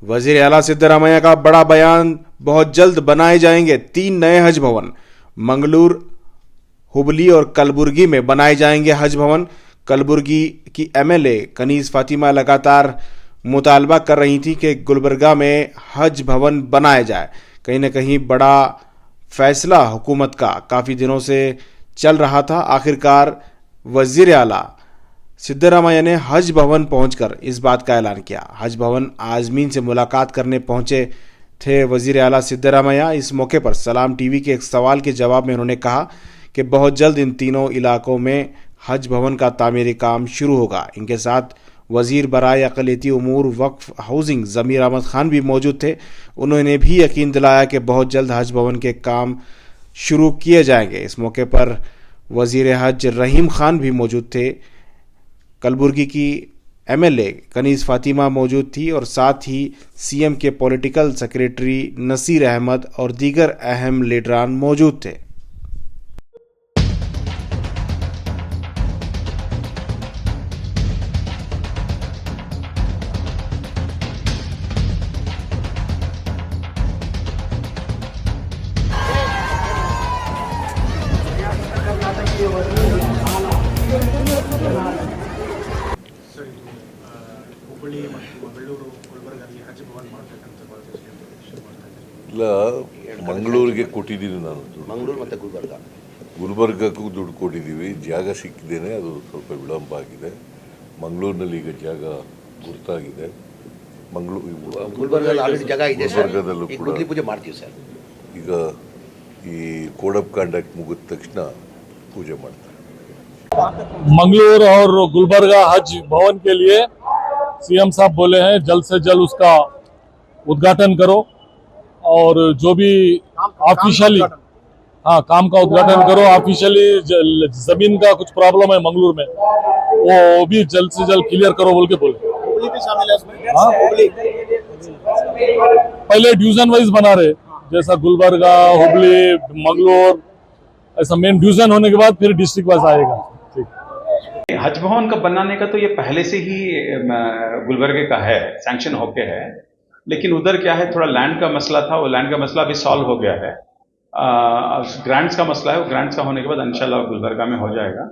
वजीर आला सिद्धरामैया का बड़ा बयान, बहुत जल्द बनाए जाएंगे 3 नए हज भवन। मंगलूर, हुबली और कलबुर्गी में बनाए जाएंगे हज भवन। कलबुर्गी की एमएलए कनीज फातिमा लगातार मुतालबा कर रही थी कि गुलबर्गा में हज भवन बनाया जाए। कहीं न कहीं बड़ा फैसला हुकूमत का काफ़ी दिनों से चल रहा था। आखिरकार वजीर आला सिद्धरामैया ने हज भवन पहुंचकर इस बात का ऐलान किया। हज भवन आजमीन से मुलाकात करने पहुंचे थे वजीर आला सिद्धरामैया। इस मौके पर सलाम टीवी के एक सवाल के जवाब में उन्होंने कहा कि बहुत जल्द इन तीनों इलाकों में हज भवन का तामीरी काम शुरू होगा। इनके साथ वजीर बराए अक़लियती उमूर वक्फ हाउसिंग ज़मीर अहमद खान भी मौजूद थे। उन्होंने भी यकीन दिलाया कि बहुत जल्द हज भवन के काम शुरू किए जाएंगे। इस मौके पर वजीर हज रहीम खान भी मौजूद थे। कलबुर्गी की एमएलए कनीज फातिमा मौजूद थी और साथ ही सीएम के पॉलिटिकल सेक्रेटरी नसीर अहमद और दीगर अहम लीडरान मौजूद थे। ಸರ್, ಇದು ಹುಬ್ಬಳ್ಳಿ ಮತ್ತು ಮಂಗಳೂರು ಗುಲ್ಬರ್ಗಲ್ಲಿ ಹಜ್ ಭವನ್ ಮಾಡಬೇಕಂತ ಶುರು ಮಾಡ್ತಾ ಇದ್ದಾರೆ. ಇಲ್ಲ, ಮಂಗಳೂರಿಗೆ ಕೊಟ್ಟಿದ್ದೀನಿ ನಾನು ದುಡ್ಡು. ಮಂಗಳೂರು ಮತ್ತು ಗುಲ್ಬರ್ಗಕ್ಕೂ ದುಡ್ಡು ಕೊಟ್ಟಿದ್ದೀವಿ. ಜಾಗ ಸಿಕ್ಕಿದ್ದೇನೆ, ಅದು ಸ್ವಲ್ಪ ವಿಳಂಬ ಆಗಿದೆ. ಮಂಗಳೂರಿನಲ್ಲಿ ಈಗ ಜಾಗ ಗುರ್ತಾಗಿದೆ. ಗುಲ್ಬರ್ಗದಲ್ಲಿ ಆಲ್ರೆಡಿ ಜಾಗ ಇದೆ ಸರ್. ಗುಲ್ಬರ್ಗದಲ್ಲೂ ಕೂಡ ಗುದ್ಲಿ ಪೂಜೆ ಮಾಡ್ತೀವಿ ಸರ್. ಈಗ ಈ ಕೋಡ್ ಆಫ್ ಕಾಂಡಕ್ಟ್ ಮುಗಿದ ತಕ್ಷಣ पूजा ಮಾಡ್ತಾರೆ. मंगलूर और गुलबर्गा हज भवन के लिए सीएम साहब बोले हैं जल्द से जल्द उसका उद्घाटन करो और जो भी ऑफिशियली काम का उद्घाटन करो। ऑफिशियली जमीन का कुछ प्रॉब्लम है मंगलूर में, वो भी जल्द से जल्द क्लियर करो बोल के बोले। ಹುಬ್ಬಳ್ಳಿ भी शामिल है उसमें? हुबली पहले डिवीजन वाइज बना रहे, जैसा गुलबर्गा, हुबली, मंगलूर, ऐसा मेन डिवीजन होने के बाद फिर डिस्ट्रिक्ट वाइज आएगा। हज भवन का बनाने का तो ये पहले से ही गुलबर्गे का है, सैंक्शन होके है। लेकिन उधर क्या है, थोड़ा लैंड का मसला था, वो लैंड का मसला अभी सॉल्व हो गया है। ग्रांट्स का मसला है, वो ग्रांट्स का होने के बाद इंशाल्लाह गुलबर्गा में हो जाएगा।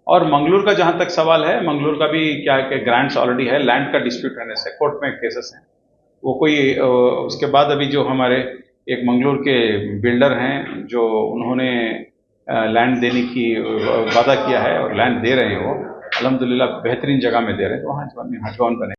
और मंगलूर का जहां तक सवाल है, मंगलूर का भी क्या है कि ग्रांट्स ऑलरेडी है, लैंड का डिस्प्यूट रहने से कोर्ट में केसेस हैं। वो कोई उसके बाद अभी जो हमारे एक मंगलूर के बिल्डर हैं, जो उन्होंने लैंड देने की वादा किया है और लैंड दे रहे हैं, वो अल्हम्दुलिल्लाह बेहतरीन जगह में दे रहे हैं, तो वहाँ हज भवन बने।